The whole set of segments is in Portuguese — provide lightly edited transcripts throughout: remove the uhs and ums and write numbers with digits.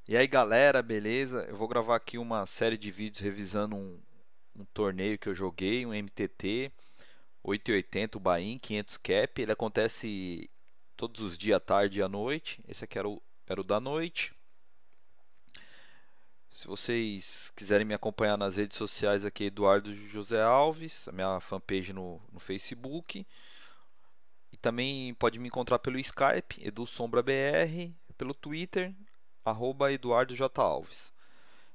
E aí galera, beleza? Eu vou gravar aqui uma série de vídeos revisando um torneio que eu joguei, um MTT 880, o Bahia 500 Cap. Ele acontece todos os dias, à tarde e à noite. Esse aqui era o da noite. Se vocês quiserem me acompanhar nas redes sociais aqui, Eduardo José Alves, a minha fanpage no Facebook. E também pode me encontrar pelo Skype, EduSombraBR, pelo Twitter, @Eduardo J. Alves.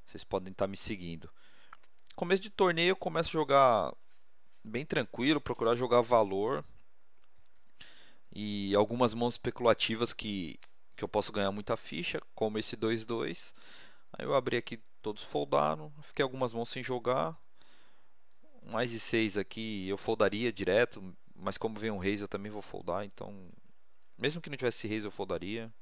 Vocês podem estar me seguindo. Começo de torneio eu começo a jogar bem tranquilo, procurar jogar valor e algumas mãos especulativas que eu posso ganhar muita ficha, como esse 2-2. Aí eu abri aqui, todos foldaram, fiquei algumas mãos sem jogar. Mais de 6 aqui eu foldaria direto, mas como vem um reis eu também vou foldar, então mesmo que não tivesse reis eu foldaria.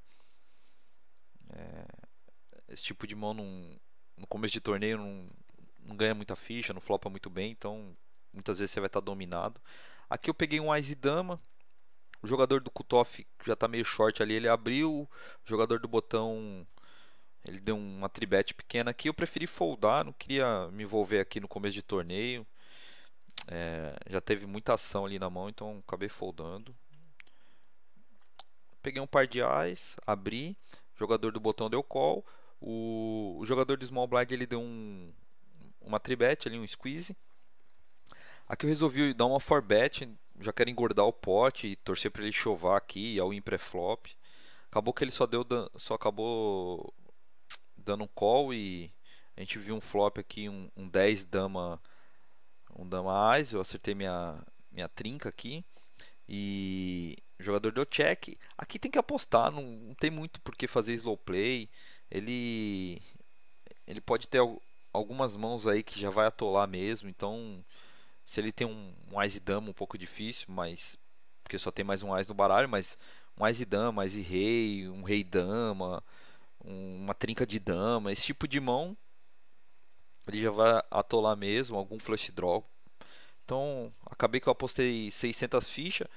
Esse tipo de mão no começo de torneio não ganha muita ficha, não flopa muito bem, então muitas vezes você vai estar dominado. Aqui eu peguei um Ás e Dama. O jogador do cutoff já está meio short ali, ele abriu. O jogador do botão, ele deu uma tribet pequena aqui. Eu preferi foldar, não queria me envolver aqui no começo de torneio. Já teve muita ação ali na mão, então acabei foldando. Peguei um par de Ás, abri. O jogador do botão deu call. O jogador do small blind ele deu uma tribet ali, um squeeze. Aqui eu resolvi dar uma 4bet, já quero engordar o pote e torcer para ele chovar aqui ao in pré-flop. Acabou que ele só acabou dando um call e a gente viu um flop aqui, um 10 dama, um dama ás, eu acertei minha trinca aqui e o jogador deu check. Aqui tem que apostar, não tem muito por que fazer slow play. Ele ele pode ter algumas mãos aí que já vai atolar mesmo, então se ele tem um Ás e Dama um pouco difícil, mas porque só tem mais um Ás no baralho, mas um Ás e Dama, Ás e Rei, um Rei Dama, uma trinca de Dama, esse tipo de mão ele já vai atolar mesmo, algum flush draw. Então acabei que eu apostei 600 fichas.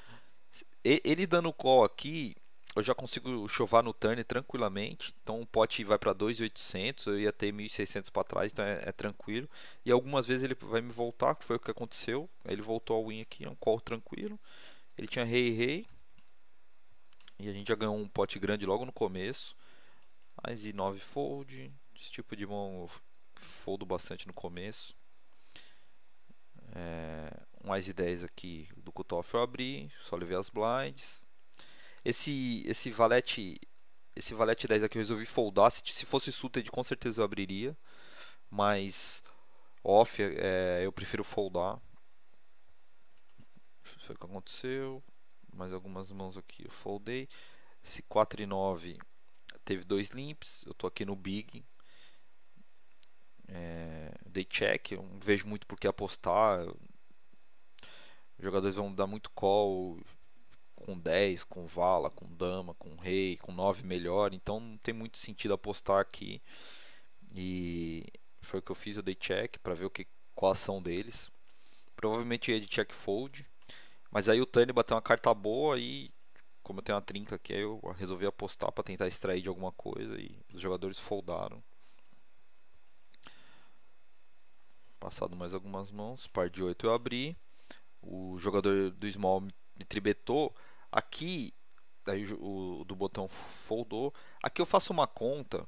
Ele dando call aqui, eu já consigo chovar no turn tranquilamente. Então o pote vai para 2.800, eu ia ter 1.600 para trás, então é tranquilo. E algumas vezes ele vai me voltar, que foi o que aconteceu. Ele voltou ao win aqui, é um call tranquilo. Ele tinha rei, e a gente já ganhou um pote grande logo no começo. Mais e 9 fold, esse tipo de mão eu foldo bastante no começo. Um Ás e 10 aqui do cutoff eu abri, só levei as blinds. Esse valete Esse valete 10 aqui eu resolvi foldar. Se fosse suited, com certeza eu abriria. Mas off, eu prefiro foldar. Isso foi o que aconteceu. Mais algumas mãos aqui eu foldei. Esse 4 e 9 teve dois limps. Eu tô aqui no big. Dei check. Eu não vejo muito por que apostar. Os jogadores vão dar muito call com 10, com vala, com dama, com rei, com 9 melhor. Então não tem muito sentido apostar aqui. E foi o que eu fiz, eu dei check para ver qual a ação deles. Provavelmente ia de check fold, mas aí o Tani bateu uma carta boa e como eu tenho uma trinca aqui, eu resolvi apostar para tentar extrair de alguma coisa e os jogadores foldaram. Passado mais algumas mãos, par de 8 eu abri. O jogador do small me tribetou. Aqui, aí o do botão foldou. Aqui eu faço uma conta.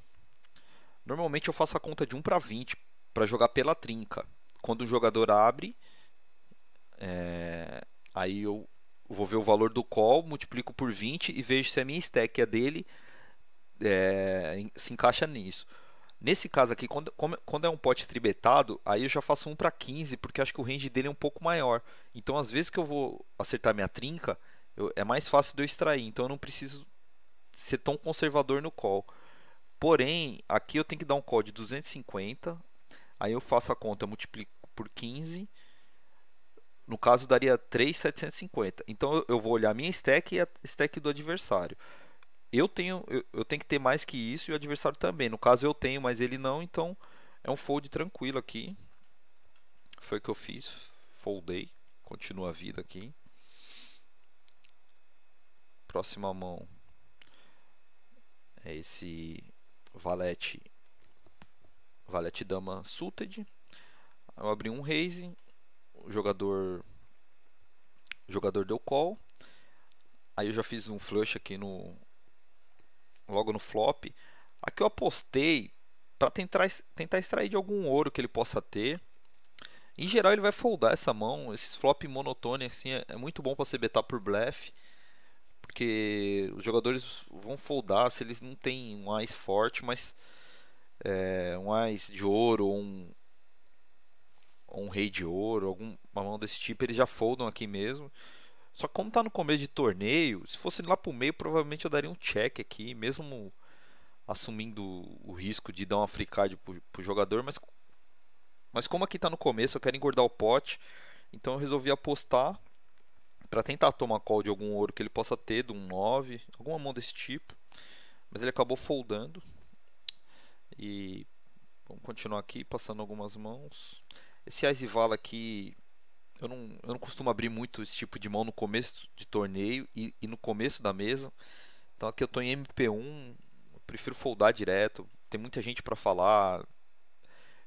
Normalmente eu faço a conta de 1 para 20 para jogar pela trinca. Quando o jogador abre, aí eu vou ver o valor do call, multiplico por 20 e vejo se a minha stack e a dele se encaixa nisso. Nesse caso aqui, quando é um pote tribetado, aí eu já faço 1 para 15, porque acho que o range dele é um pouco maior. Então, às vezes que eu vou acertar minha trinca, é mais fácil de eu extrair. Então, eu não preciso ser tão conservador no call. Porém, aqui eu tenho que dar um call de 250. Aí eu faço a conta, eu multiplico por 15. No caso, daria 3.750. Então eu vou olhar a minha stack e a stack do adversário. Eu tenho que ter mais que isso e o adversário também. No caso, eu tenho, mas ele não. Então é um fold tranquilo aqui. Foi o que eu fiz. Foldei. Continua a vida aqui. Próxima mão é esse valete, valete dama suited. Eu abri um raise, o jogador deu call. Aí eu já fiz um flush aqui logo no flop. Aqui eu apostei para tentar extrair de algum ouro que ele possa ter. Em geral ele vai foldar essa mão. Esses flop monotônicos assim, é muito bom para você betar por blefe. Porque os jogadores vão foldar se eles não têm um ice forte, mas um ice de ouro ou um rei de ouro, alguma mão desse tipo, eles já foldam aqui mesmo. Só que como tá no começo de torneio, se fosse lá pro meio, provavelmente eu daria um check aqui, mesmo assumindo o risco de dar uma free card pro jogador, mas como aqui tá no começo, eu quero engordar o pote, então eu resolvi apostar para tentar tomar call de algum ouro que ele possa ter, de um 9, alguma mão desse tipo, mas ele acabou foldando. E vamos continuar aqui, passando algumas mãos. Esse Aizivala aqui, eu não costumo abrir muito esse tipo de mão no começo de torneio e no começo da mesa. Então aqui eu estou em MP1, eu prefiro foldar direto. Tem muita gente para falar.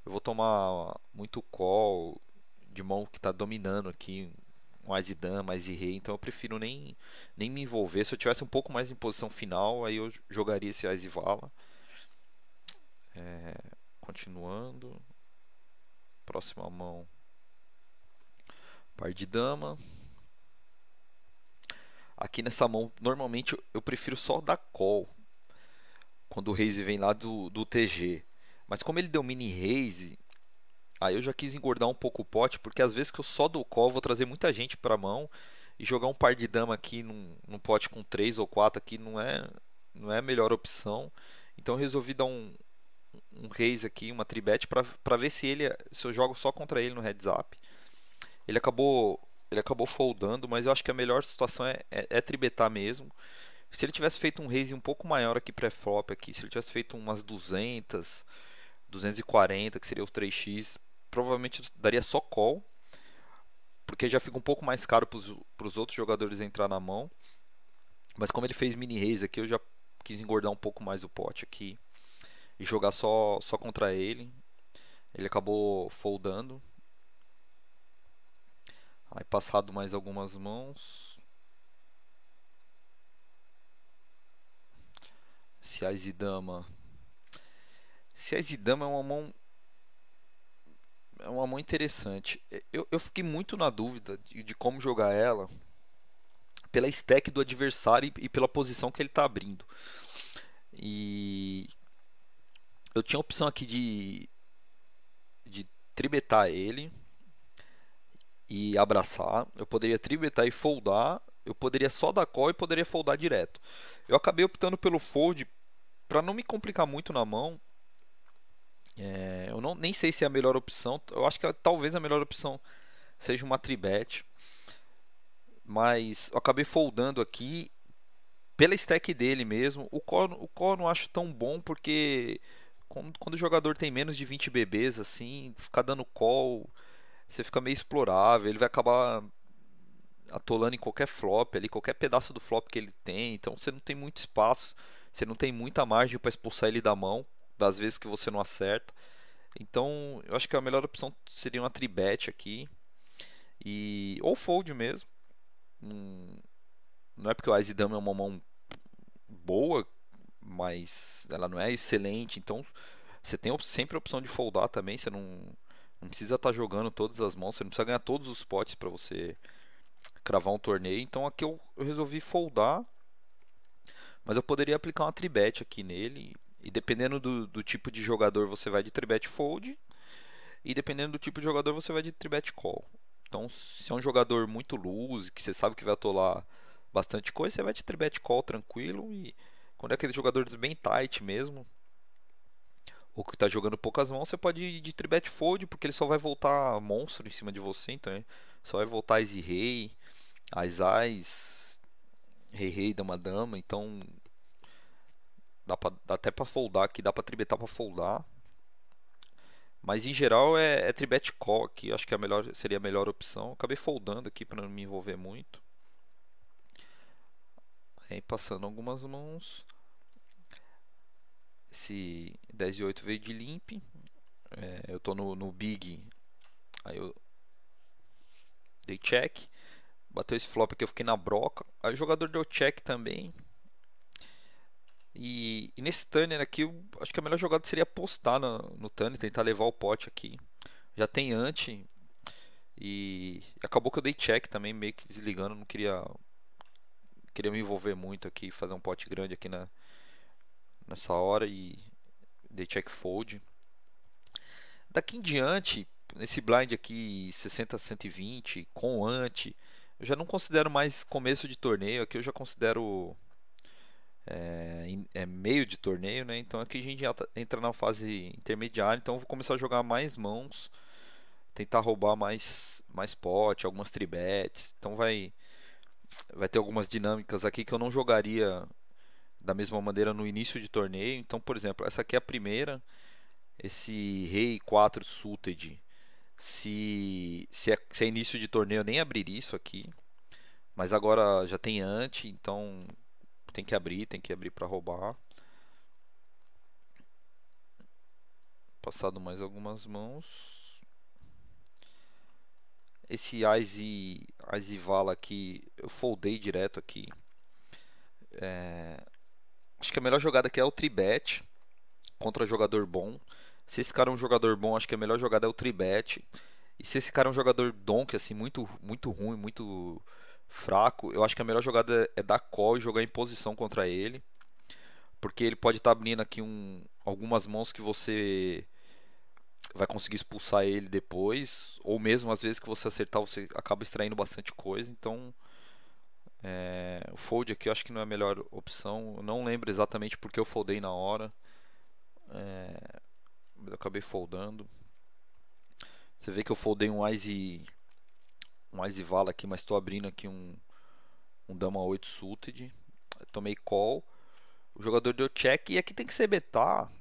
Eu vou tomar muito call de mão que está dominando aqui, mais Idan, mais Rei. Então eu prefiro nem me envolver. Se eu tivesse um pouco mais em posição final, aí eu jogaria esse Aizivala. Continuando. Próxima mão. Par de dama. Aqui nessa mão, normalmente eu prefiro só dar call quando o raise vem lá do TG. Mas como ele deu mini raise, aí eu já quis engordar um pouco o pote, porque às vezes que eu só dou call, vou trazer muita gente para a mão e jogar um par de dama aqui num pote com 3 ou 4 aqui não é a melhor opção. Então eu resolvi dar um raise aqui, uma tribet para ver se eu jogo só contra ele no heads up. Ele acabou foldando, mas eu acho que a melhor situação é tribetar mesmo. Se ele tivesse feito um raise um pouco maior aqui pré-flop aqui, se ele tivesse feito umas 200, 240, que seria o 3x, provavelmente daria só call, porque já fica um pouco mais caro para os outros jogadores entrar na mão. Mas como ele fez mini raise aqui, eu já quis engordar um pouco mais o pote aqui e jogar só contra ele. Ele acabou foldando. Aí passado mais algumas mãos. Ciais e dama. Ciais e dama é uma mão interessante. Eu fiquei muito na dúvida de como jogar ela pela stack do adversário e pela posição que ele está abrindo. E eu tinha a opção aqui de tribetar ele e abraçar. Eu poderia tribetar e foldar. Eu poderia só dar call e poderia foldar direto. Eu acabei optando pelo fold para não me complicar muito na mão. Eu nem sei se é a melhor opção. Eu acho que talvez a melhor opção seja uma tribet. Mas eu acabei foldando aqui pela stack dele mesmo. O call eu não acho tão bom porque quando o jogador tem menos de 20 BBs assim, ficar dando call, você fica meio explorável. Ele vai acabar atolando em qualquer flop ali, qualquer pedaço do flop que ele tem. Então você não tem muito espaço, você não tem muita margem para expulsar ele da mão, das vezes que você não acerta. Então eu acho que a melhor opção seria uma tribet aqui. Ou fold mesmo. Não é porque o Ice Dama é uma mão boa, mas ela não é excelente. Então você tem sempre a opção de foldar também. Você não precisa estar jogando todas as mãos. Você não precisa ganhar todos os potes para você cravar um torneio. Então aqui eu resolvi foldar. Mas eu poderia aplicar uma tribet aqui nele. E dependendo do tipo de jogador, você vai de tribet fold. E dependendo do tipo de jogador, você vai de tribet call. Então, se é um jogador muito loose, que você sabe que vai atolar bastante coisa, você vai de tribet call tranquilo. E quando é aqueles jogadores bem tight mesmo, ou que está jogando poucas mãos, você pode ir de tribet fold, porque ele só vai voltar monstro em cima de você. Então, só vai voltar Ás e Rei, As Ás, Rei Rei, Dama Dama. Então, dá até para foldar aqui, dá para tribetar para foldar. Mas em geral é tribet call aqui, acho que seria a melhor opção. Acabei foldando aqui para não me envolver muito. Aí passando algumas mãos. Esse 10 e 8 veio de limp. Eu tô no big. Aí eu dei check. Bateu esse flop aqui, eu fiquei na broca. Aí o jogador deu check também. E nesse turner aqui, eu acho que a melhor jogada seria apostar no turner, tentar levar o pote aqui. Já tem ante. E acabou que eu dei check também, meio que desligando. Não queria me envolver muito aqui, fazer um pote grande aqui nessa hora. E dei check fold. Daqui em diante, nesse blind aqui 60 a 120 com ante, eu já não considero mais começo de torneio, aqui eu já considero meio de torneio, né? Então aqui a gente já entra na fase intermediária, então eu vou começar a jogar mais mãos, tentar roubar mais pote, algumas tribets. Então vai ter algumas dinâmicas aqui que eu não jogaria da mesma maneira no início de torneio. Então, por exemplo, essa aqui é a primeira, esse rei 4 suited. Se é início de torneio, eu nem abriria isso aqui. Mas agora já tem ante, então tem que abrir para roubar. Passado mais algumas mãos. Esse Ás e Vala aqui, eu foldei direto aqui. Acho que a melhor jogada aqui é o tribet contra jogador bom. Se esse cara é um jogador bom, acho que a melhor jogada é o tribet. E se esse cara é um jogador donk, assim, muito ruim, muito fraco, eu acho que a melhor jogada é dar call e jogar em posição contra ele. Porque ele pode estar abrindo aqui algumas mãos que você vai conseguir expulsar ele depois. Ou mesmo às vezes que você acertar, você acaba extraindo bastante coisa. Então, o fold aqui eu acho que não é a melhor opção. Eu não lembro exatamente porque eu foldei na hora. Eu acabei foldando. Você vê que eu foldei um Ás e Vala aqui, mas estou abrindo aqui um Dama 8 suited. Eu tomei call. O jogador deu check e aqui tem que ser betar.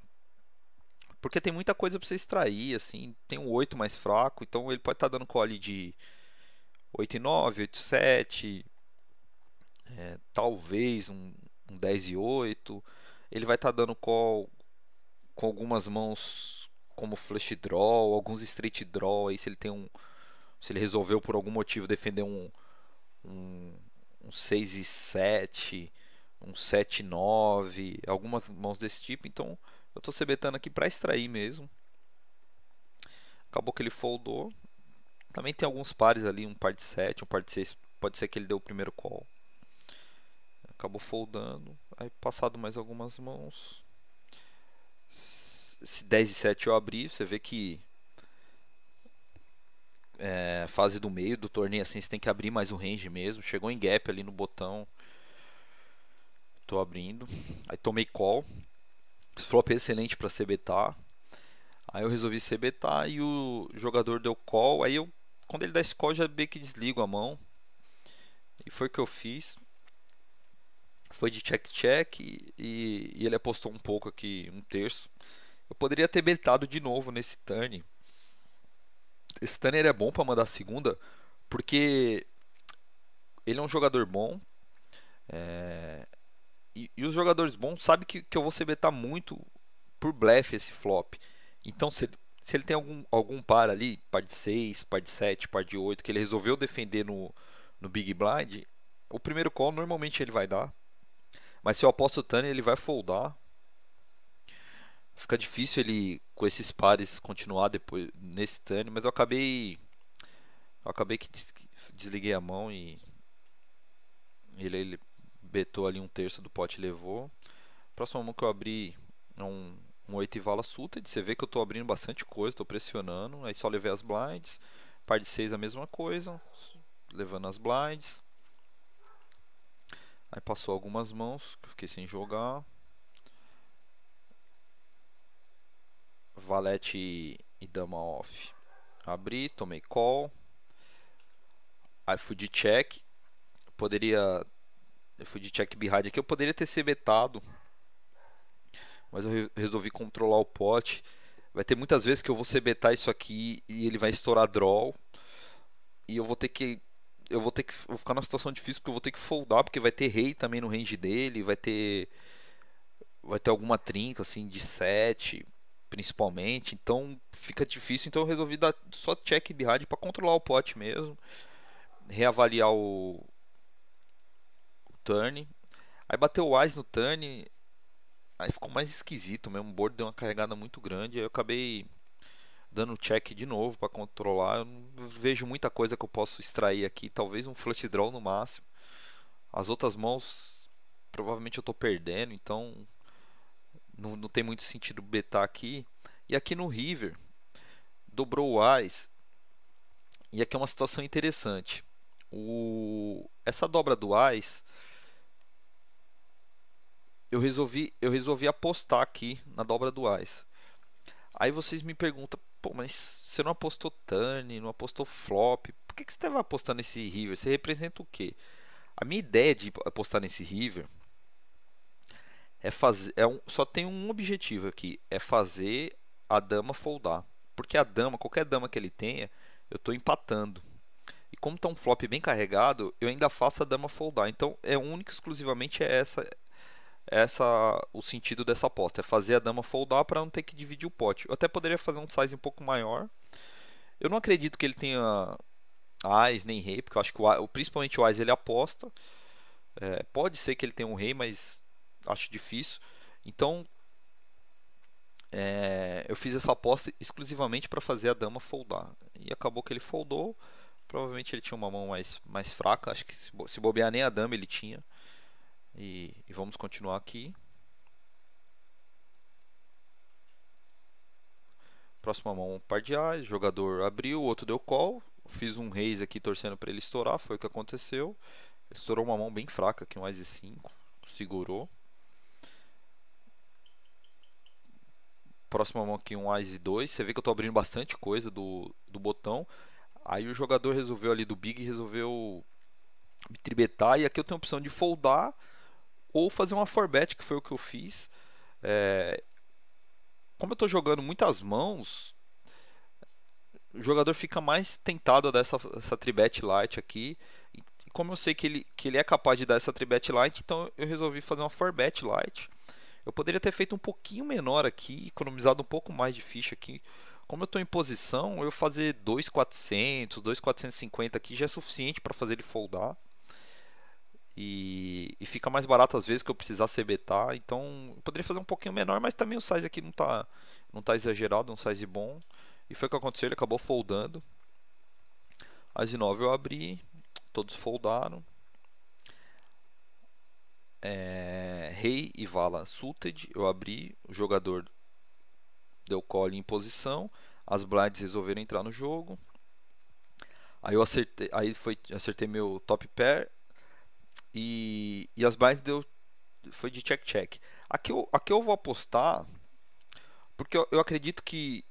Porque tem muita coisa para você extrair, assim. Tem um 8 mais fraco, então ele pode estar dando call de 8 e 9, 8 e 7, talvez um 10 e 8. Ele vai estar dando call com algumas mãos como flush draw, alguns straight draw, aí se ele resolveu por algum motivo defender um, um 6 e 7, um 7 e 9, algumas mãos desse tipo. Então eu estou cebetando aqui para extrair mesmo. Acabou que ele foldou. Também tem alguns pares ali, um par de 7, um par de 6. Pode ser que ele deu o primeiro call. Acabou foldando. Aí passado mais algumas mãos. Esse 10 e 7 eu abri. Você vê que fase do meio do torneio assim, você tem que abrir mais o range mesmo. Chegou em gap ali no botão. Tô abrindo. Aí tomei call. Esse flop é excelente para CBtar. Aí eu resolvi CBtar e o jogador deu call. Aí eu, quando ele dá esse call, já meio que desligo a mão. E foi o que eu fiz. Foi de check-check e ele apostou um pouco aqui, um terço. Eu poderia ter betado de novo nesse turn. Esse turn é bom para mandar a segunda, porque ele é um jogador bom. E os jogadores bons sabem que eu vou CBtar muito por blefe esse flop. Então se ele tem algum par ali, par de 6, par de 7, par de 8, que ele resolveu defender no Big Blind, o primeiro call normalmente ele vai dar. Mas se eu aposto o turn, ele vai foldar. Fica difícil ele com esses pares continuar depois nesse turn, mas eu acabei que desliguei a mão e ele betou ali um terço do pote e levou. Próxima mão que eu abri é um 8 e vala suited. Você vê que eu estou abrindo bastante coisa, estou pressionando. Aí só levei as blinds. Par de 6 a mesma coisa, levando as blinds. Aí passou algumas mãos que eu fiquei sem jogar. Valete e dama off. Abri, tomei call. Aí fui de check. Eu fui de check behind aqui. Eu poderia ter se betado, mas eu resolvi controlar o pote. Vai ter muitas vezes que eu vou betar isso aqui e ele vai estourar draw. E eu vou vou ficar numa situação difícil porque eu vou ter que foldar, porque vai ter rei também no range dele, vai ter vai ter alguma trinca assim de 7 principalmente, então fica difícil, então eu resolvi dar só check behind para controlar o pot mesmo, reavaliar o turn. Aí bateu o Wise no turn, aí ficou mais esquisito mesmo, o board deu uma carregada muito grande, aí eu acabei dando check de novo para controlar. Eu não vejo muita coisa que eu posso extrair aqui, talvez um flush draw no máximo. As outras mãos provavelmente eu estou perdendo, então não tem muito sentido betar aqui. E aqui no river dobrou o Ás. E aqui é uma situação interessante. Essa dobra do Ás, eu resolvi apostar aqui na dobra do Ás. Aí vocês me perguntam, pô, mas você não apostou turn, não apostou flop, por que você estava apostando nesse river? Você representa o quê? A minha ideia de apostar nesse river é fazer, só tem um objetivo aqui, é fazer a dama foldar. Porque a dama, qualquer dama que ele tenha, eu estou empatando. E como está um flop bem carregado, eu ainda faço a dama foldar. Então é único exclusivamente essa o sentido dessa aposta, é fazer a dama foldar para não ter que dividir o pote. Eu até poderia fazer um size um pouco maior. Eu não acredito que ele tenha Ás nem rei, porque eu acho que principalmente o Ás ele aposta. Pode ser que ele tenha um rei, mas acho difícil. Então eu fiz essa aposta exclusivamente para fazer a dama foldar. E acabou que ele foldou. Provavelmente ele tinha uma mão mais fraca. Acho que se bobear nem a dama ele tinha. E vamos continuar aqui. Próxima mão, um par de Ás. Jogador abriu, o outro deu call. Fiz um raise aqui torcendo para ele estourar. Foi o que aconteceu. Ele estourou uma mão bem fraca aqui, um Ás de 5. Segurou. Próxima mão aqui, um Ás de 2. Você vê que eu estou abrindo bastante coisa do botão. Aí o jogador resolveu ali do Big, resolveu me tribetar. E aqui eu tenho a opção de foldar ou fazer uma 4bet, que foi o que eu fiz. Como eu estou jogando muitas mãos, o jogador fica mais tentado a dar essa tribet light aqui. E como eu sei que ele é capaz de dar essa tribet light, então eu resolvi fazer uma 4bet light. Eu poderia ter feito um pouquinho menor aqui, economizado um pouco mais de ficha aqui. Como eu estou em posição, eu fazer 2.400, 2.450 aqui já é suficiente para fazer ele foldar. E fica mais barato às vezes que eu precisar CBtar. Então eu poderia fazer um pouquinho menor, mas também o size aqui não tá exagerado, é um size bom. E foi o que aconteceu, ele acabou foldando. As de 9 eu abri, todos foldaram. Rei e vala suited, eu abri, o jogador deu call em posição, as blinds resolveram entrar no jogo. Aí eu acertei meu top pair e as blinds foi de check check. Aqui eu vou apostar porque eu acredito que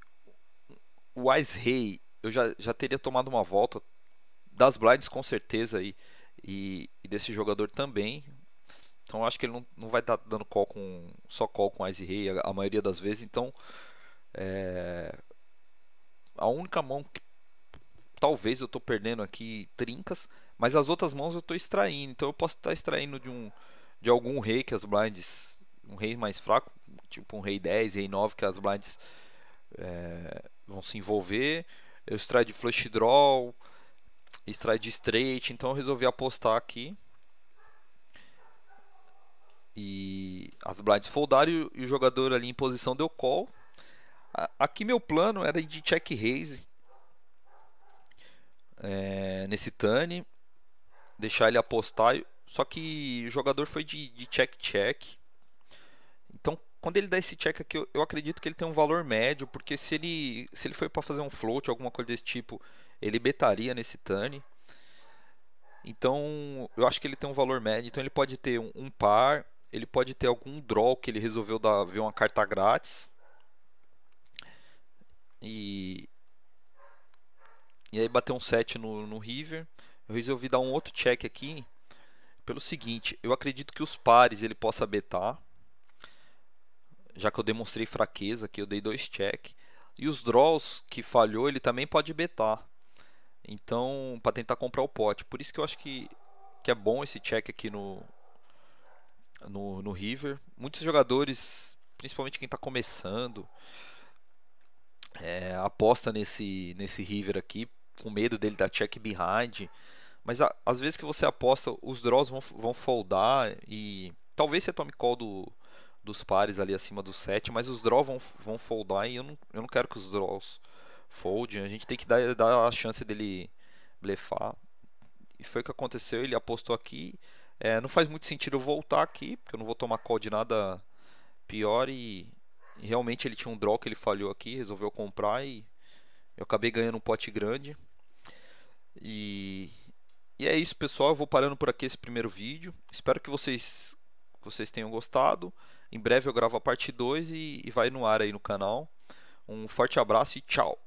o Ice Rei eu já teria tomado uma volta das blinds com certeza e desse jogador também. Então eu acho que ele não vai estar dando só call com Ice Rei a maioria das vezes. Então a única mão que talvez eu estou perdendo aqui trincas, mas as outras mãos eu estou extraindo. Então eu posso estar extraindo de algum rei que as blinds, um rei mais fraco, tipo um rei 10, rei 9 que as blinds vão se envolver. Eu extraio de flush draw, extraio de straight, então eu resolvi apostar aqui. E as blinds foldaram e o jogador ali em posição deu call. Aqui meu plano era de check raise nesse turn, deixar ele apostar. Só que o jogador foi de check check. Então quando ele dá esse check aqui, eu acredito que ele tem um valor médio, porque se ele foi para fazer um float, alguma coisa desse tipo, ele betaria nesse turn. Então eu acho que ele tem um valor médio. Então ele pode ter um par, ele pode ter algum draw que ele resolveu ver uma carta grátis. E aí bateu um 7 no river. Eu resolvi dar um outro check aqui pelo seguinte, eu acredito que os pares ele possa betar, já que eu demonstrei fraqueza aqui, eu dei 2 check. E os draws que falhou, ele também pode betar. Então, para tentar comprar o pote. Por isso que eu acho que é bom esse check aqui no river. Muitos jogadores, principalmente quem está começando, aposta nesse river aqui, com medo dele dar check behind. Mas às vezes que você aposta, os draws vão foldar e talvez você tome call dos pares ali acima do 7, mas os draws vão foldar e eu não quero que os draws foldem. A gente tem que dar a chance dele blefar. E foi o que aconteceu, ele apostou aqui. Não faz muito sentido eu voltar aqui, porque eu não vou tomar call de nada pior e realmente ele tinha um draw que ele falhou aqui, resolveu comprar e eu acabei ganhando um pote grande. E, e é isso, pessoal. Eu vou parando por aqui esse primeiro vídeo. Espero que vocês tenham gostado. Em breve eu gravo a parte 2 e vai no ar aí no canal. Um forte abraço e tchau.